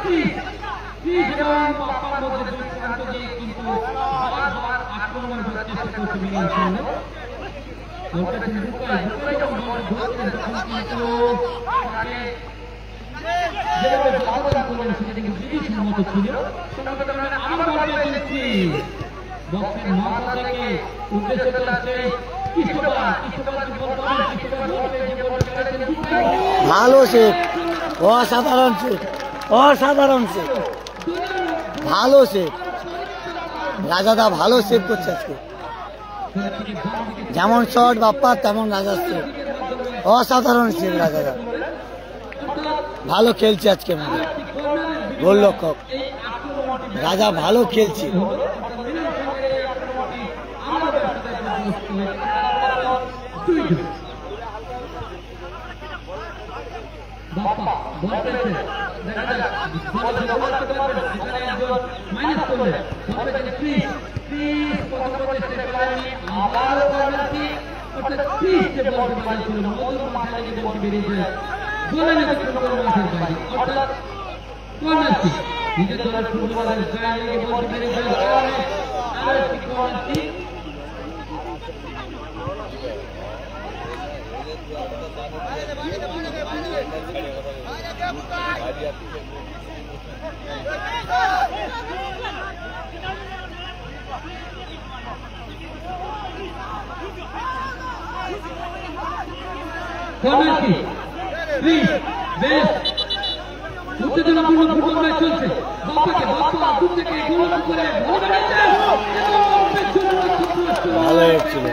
ক্রিস এবং বাবার মধ্যে দুই প্রান্ত দিয়ে কিন্তু বারবার আক্রমণ করার চেষ্টা করছে মিলন সঙ্গে বলটা কিন্তু বুকায় যখন বল ধরছেন তখন কিন্তু তাকে যেভাবে আহ্বান করলেন সেটা কিন্তু বিদেশের মতো ছিল। সঙ্গে কারণে আমার বল পেয়েছেন ক্রিস বক্সের মাথা থেকে উদ্দেশ্য করছে ভালো সেভ, অসাধারণ সেভ, অসাধারণ সেভ, ভালো সেভ, রাজাদা ভালো সেভ করছে আজকে, যেমন শট বাপ্পা তেমন রাজার সেভ, অসাধারণ সেভ রাজাদা, ভালো খেলছে আজকে মধ্যে গোলরক্ষক রাজা ভালো খেলছে। অর্থাৎ 30 যে বলটি বাড়িয়েছিল মধুর মাথায় লেগে বলটি বেরিয়েছে গোলের অতিক্রম করে মাঠের বাইরে অর্থাৎ কর্নার কিক নিজের দলের ফুটবলারের গায়ে লেগে বলটি বেরিয়েছে আর একটি কর্নার কিক কর্নার কিক বেশ উত্তেজনাপূর্ণ ফুটবল ম্যাচ চলছে বাপ্পা দূর থেকে গোল করে বল বেরিয়েছে ভালো ছিল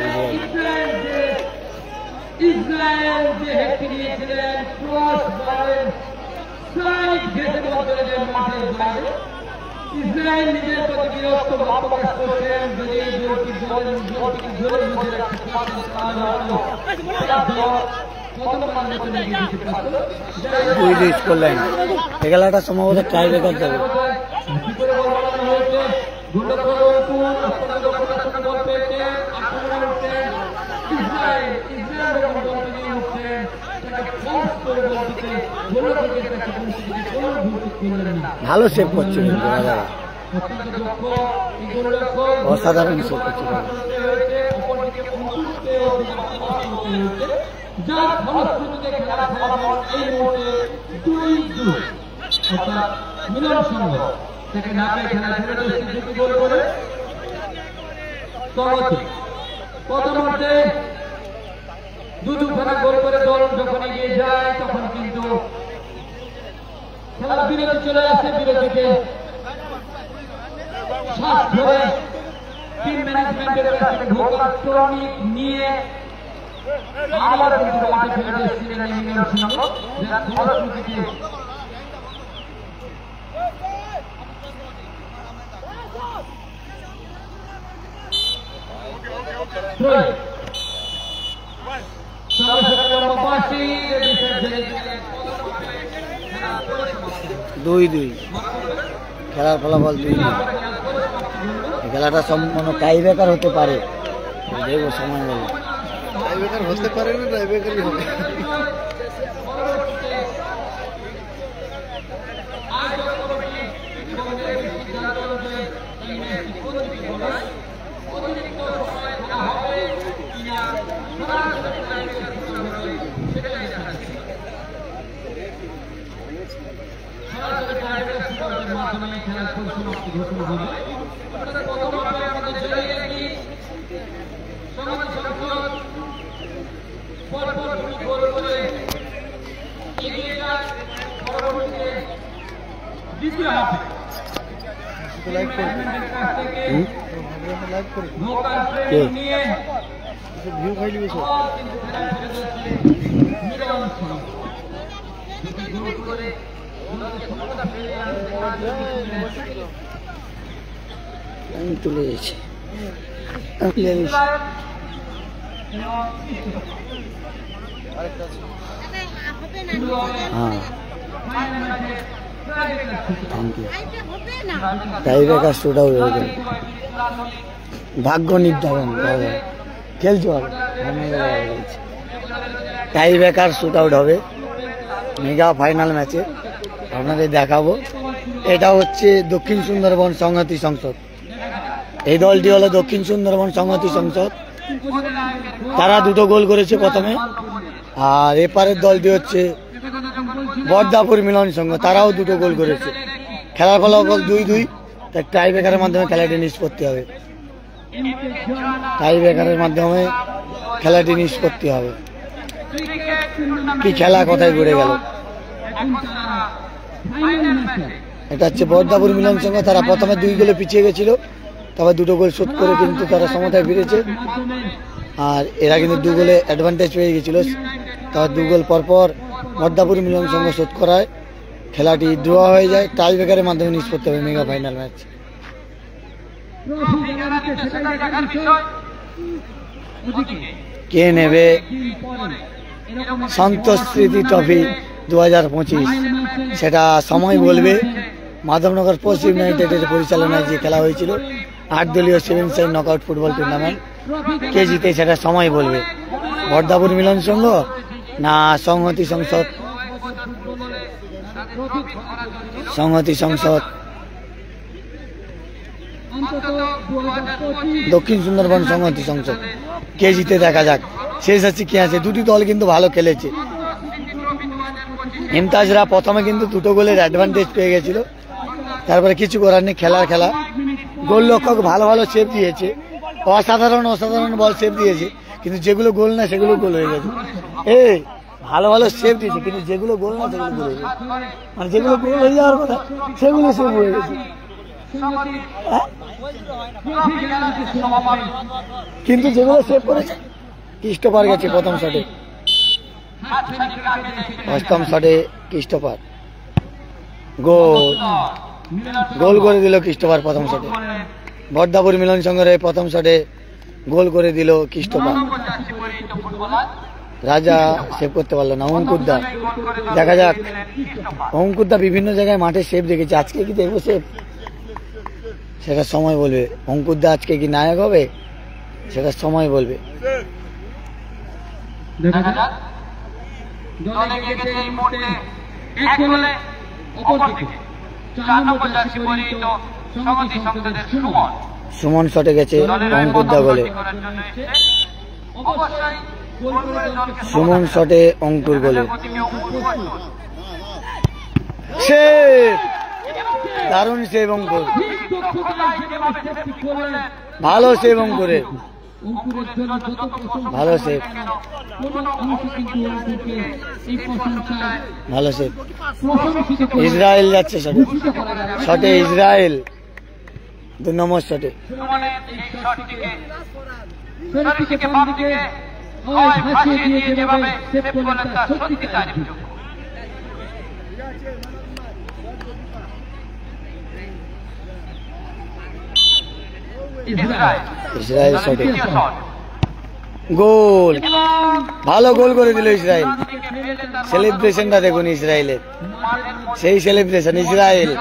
ইসরায়েল যে হেডকে নিয়েছিলেন ক্রস বলের সাইড ঘেঁষে বল চলে যায় মাঠের বাইরে ইসরায়েল নিজের প্রতি বিরক্ত ভাব প্রকাশ করছেন যদি এই গোলটি জোরের মধ্যে রাখতে পারতেন তাহলে দুই স্কোর লাইন এই খেলাটা সম্ভবত টাই ব্রেকার যাবে ভালো সেভ করছে কিন্তু অসাধারণ সেভ করছে যার ফলশ্রুতিতে খেলার ফলাফল এই মুহূর্তে 2-2 অর্থাৎ মিলন সংঘ থেকে নামে খেলা ছেড়ে দিয়েছে দুটি গোল করে সমতি প্রথমার্ধে দুখানা গোল করে দল যখন এগিয়ে যায় তখন কিন্তু খেলার বিরতি চলে আসে বিরতিতে শ্বাস ধরে টিম ম্যানেজমেন্টের কাছ থেকে ঢোকার টনিক নিয়ে আবার কিন্তু মাঠে ফেরত এসেছিলেন এই মিলন সিংহ যার ফলশ্রুতিতে দুই খেলার ফলাফল 2-2 খেলাটা সম্পূর্ণ টাই ব্রেকার হতে পারে দেখবো সময় গেলে টাইব্রেকার হতে পারে না টাইব্রেকারই হবে খেলার পরিসমাপ্তি ঘোষণা হবে প্রথমভাবে আমাদের জেলায় সমাজ সংসদ পরপর দুটি গোল করে এগিয়ে যায় পরবর্তীতে দ্বিতীয় হাফে লাইক করবে লাইক করবে লোকাল ট্রেনিং নিয়ে ভিউ খাইলি বেশি কিন্তু খেলা ফেলে যাচ্ছে মিলন সংঘ দুটি গোল করে আমি তুলে দিয়েছি হ্যাঁ thank you tie breaker shoot out হয়ে গেল ভাগ্য নির্ধারণ খেলতে হবে টাই ব্রেকার শুট আউট হবে মেগা ফাইনাল ম্যাচে আপনাদের দেখাবো এটা হচ্ছে দক্ষিণ সুন্দরবন সংহতি সংসদ এই দলটি হলো দক্ষিণ সুন্দরবন সংহতি সংসদ তারা দুটো গোল করেছে প্রথমে আর এপারের দলটি হচ্ছে বর্দাপুর মিলন সংঘ তারাও দুটো গোল করেছে খেলার ফলাফল 2-2 তাই টাই ব্রেকারের মাধ্যমে খেলাটি নিষ্পত্তি হবে টাই ব্রেকারের মাধ্যমে খেলাটি নিষ্পত্তি হবে কি খেলা কোথায় ঘুরে গেল এটা হচ্ছে বর্দাপুর মিলন সংঘ তারা প্রথমে 2 গোলে পিছিয়ে গেছিল তারপর দুটো গোল শোধ করে কিন্তু তারা সমতায় ফিরেছে আর এরা কিন্তু 2 গোলে অ্যাডভান্টেজ পেয়ে গেছিল তারপর 2 গোল পরপর বর্দাপুর মিলন সংঘ শোধ করায় খেলাটি ড্র হয়ে যায় টাই ব্রেকারের মাধ্যমে নিষ্পত্তি হবে মেগা ফাইনাল ম্যাচ কে নেবে সন্তোষ স্মৃতি ট্রফি 2025 সেটা সময় বলবে মাধবনগর পোস্ট ইউনাইটেডের পরিচালনায় যে খেলা হয়েছিল 8 দলীয় 7 সাইড নকআউট ফুটবল টুর্নামেন্ট কে জিতে সেটা সময় বলবে। বর্দাপুর মিলন সংঘ না সংহতি সংসদ? সংহতি সংসদ, দক্ষিণ সুন্দরবন সংহতি সংসদ, কে জিতে দেখা যাক। শেষ আছে কি আছে, দুটি দল কিন্তু ভালো খেলেছে। ইমতাজরা প্রথমে কিন্তু দুটো গোলের অ্যাডভান্টেজ পেয়ে গেছিল, তারপরে কিছু করার নেই, খেলার খেলা। গোলরক্ষক ভালো ভালো সেভ দিয়েছে, অসাধারণ অসাধারণ বল সেভ দিয়েছে, কিন্তু যেগুলো গোল না সেগুলো গোল হয়ে গেছে। এই ভালো ভালো সেভ দিয়েছে, কিন্তু যেগুলো গোল না সেগুলো গোল হয়ে গেছে, মানে যেগুলো গোল হয়ে যাওয়ার কথা সেগুলো সেভ হয়ে গেছে। কিন্তু যেগুলো সেভ করেছে, ক্রিস্টোফার গেছে প্রথম শটে, অষ্টম শটে ক্রিস্টোফার গোল, গোল করে দিল ক্রিস্টোফার প্রথম শটে। বর্দাপুর মিলন সংঘের প্রথম শটে গোল করে দিল ক্রিস্টোফার। রাজা সেভ করতে পারলো না, অঙ্কুরদা। দেখা যাক, অঙ্কুরদা বিভিন্ন জায়গায় মাঠে সেভ দেখেছে, আজকে কি দেখবো সেভ সেটা সময় বলবে। অঙ্কুরদা আজকে কি নায়ক হবে সেটা সময় বলবে। সুমন শটে গেছে, অঙ্কুরদা গোলে। সুমন শটে অঙ্কুর গোলে। সেভ, দারুণ সেভ অঙ্কুর, ভালো সেভ অঙ্কুরের, ভালো সেভ, ভালো সেভ। ইসরায়েল যাচ্ছে শটে, শটে ইসরায়েল 2 নম্বর শটে। ইসরায়েল শটে গোল, ভালো গোল করে দিল ইসরায়েল। সেলিব্রেশনটা দেখুন ইসরায়েলের, সেই সেলিব্রেশন, ইসরায়েল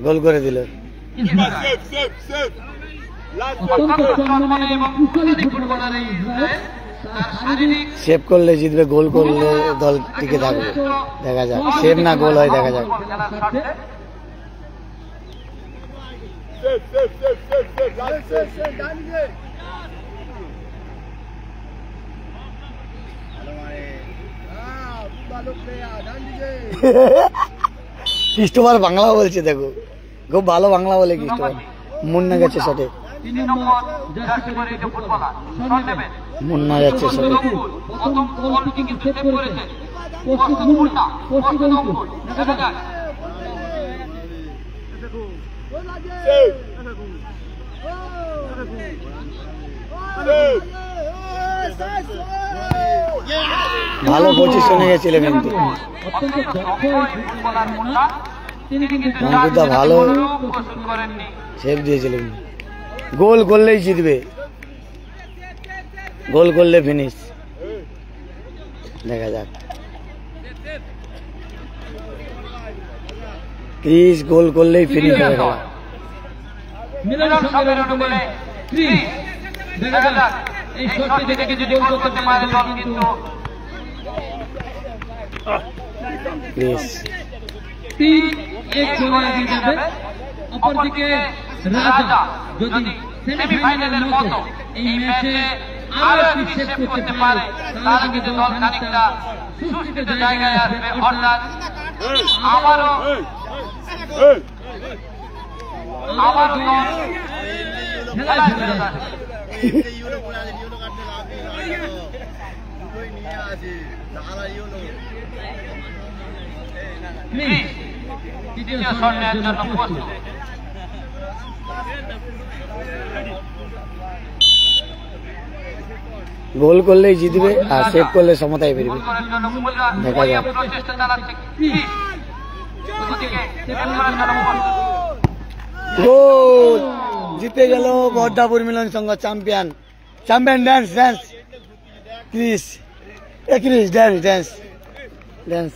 গোল করে দিল। সেভ করলে জিতবে, গোল করলে দল টিকে থাকবে। দেখা যাক, সেভ না গোল হয় দেখা যাক। ক্রিস্টোফার বাংলা বলছে, দেখো খুব ভালো বাংলা বলে ক্রিস্টোফার। মুন্না গেছে শটে, মুন্না যাচ্ছে শটে। ভালো পজিশনে গেছিল কিন্তু অঙ্কুরদা, ভালো সেভ দিয়েছিলেন। গোল করলেই জিতবে, গোল করলে ফিনিশ। দেখা যাক, ক্রিস গোল করলেই ফিনিশ হয়ে গেল। অপরদিকে রাজা যদি সেমিফাইনালের মতো এই ম্যাচে আরো একটি সেভ করতে পারে, তাহলে কিন্তু দল খানিকটা সুস্থিত জায়গায় আসবে, অর্থাৎ আবারও খেলায় ফিরে যাবে। দ্বিতীয় শট নেওয়ার জন্য প্রস্তুত। গোল করলেই জিতবে আর সেভ করলে সমতায় ফিরবে। দেখা যাক, গোল, জিতে গেল Bardapur Milan Sangha, champion. Champion dance dance Chris, Chris dance dance dance,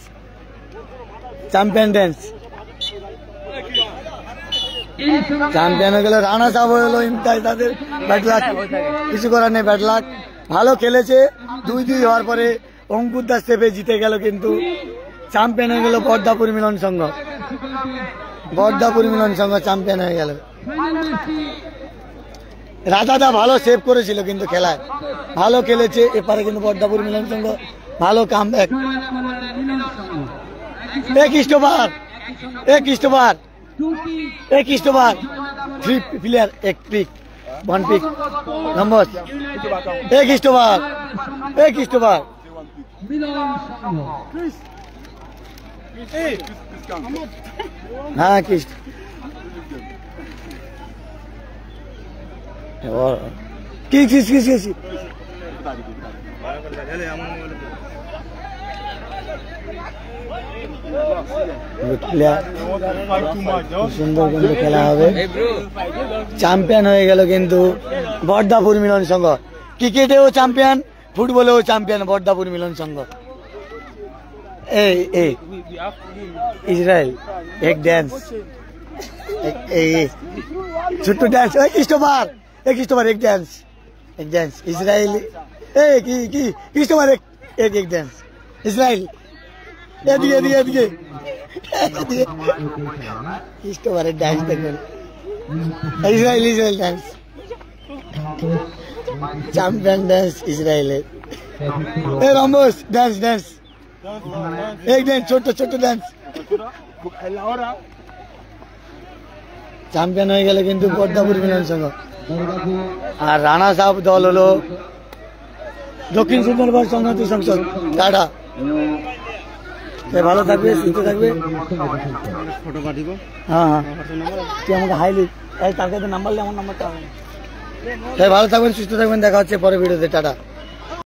champion dance. Champion হয়ে গেল। রানা সাহেব হলো ইমতাজ, তাদের ব্যাট লাক, কিছু করার নেই, ব্যাট লাক। ভালো খেলেছে, 2-2 হওয়ার পরে অঙ্কুর দাস চেপে জিতে গেল, কিন্তু চ্যাম্পিয়ন হয়ে গেল বর্দাপুর মিলন সংঘ। বর্দাপুর মিলন সংঘ চ্যাম্পিয়ন হয়ে গেল। রাজাদা ভালো সেভ করেছিল, কিন্তু খেলায় ভালো খেলেছে। এপারে কিন্তু বর্দাপুর মিলন সংঘ ভালো comeback. Christopher 3 player, 1 pick, 1 pick number. Christopher হ্যাঁ কৃষ্ণ সুন্দর কিন্তু খেলা হবে। চ্যাম্পিয়ন হয়ে গেল কিন্তু বর্দাপুর মিলন সংঘ। ক্রিকেটেও চ্যাম্পিয়ন, ফুটবলেও চ্যাম্পিয়ন বর্দাপুর মিলন সংঘ। এই ইসরায়েল এক ড্যান্স, ছোট্ট ড্যান্স। ক্রিস্টোফার এক ড্যান্স, ইসরায়েল। কি ক্রিস্টোফার এক ড্যান্স, ইসরায়েল। এদিকে ক্রিস্টোফারের ড্যান্স দেখবেন, ইসরায়েল ড্যান্স, চ্যাম্পিয়ন ড্যান্স ইসরায়েলের। রমেশ ড্যান্স, এক ড্যান্স, ছোট্ট ড্যান্স। চ্যাম্পিয়ন হয়ে গেল কিন্তু বর্দাপুর মিলন সংঘ। আর রানা সাহেব দল হলো দক্ষিণ সুন্দরবন সংহতি সংসদ। টাটা, ভালো থাকবে, সুস্থ থাকবে। হ্যাঁ তুই আমাকে হাইলি তার কাছে নাম্বার, আমার নাম্বারটা ভালো থাকবেন, সুস্থ থাকবেন। দেখা হচ্ছে পরে ভিডিওতে। টাটা।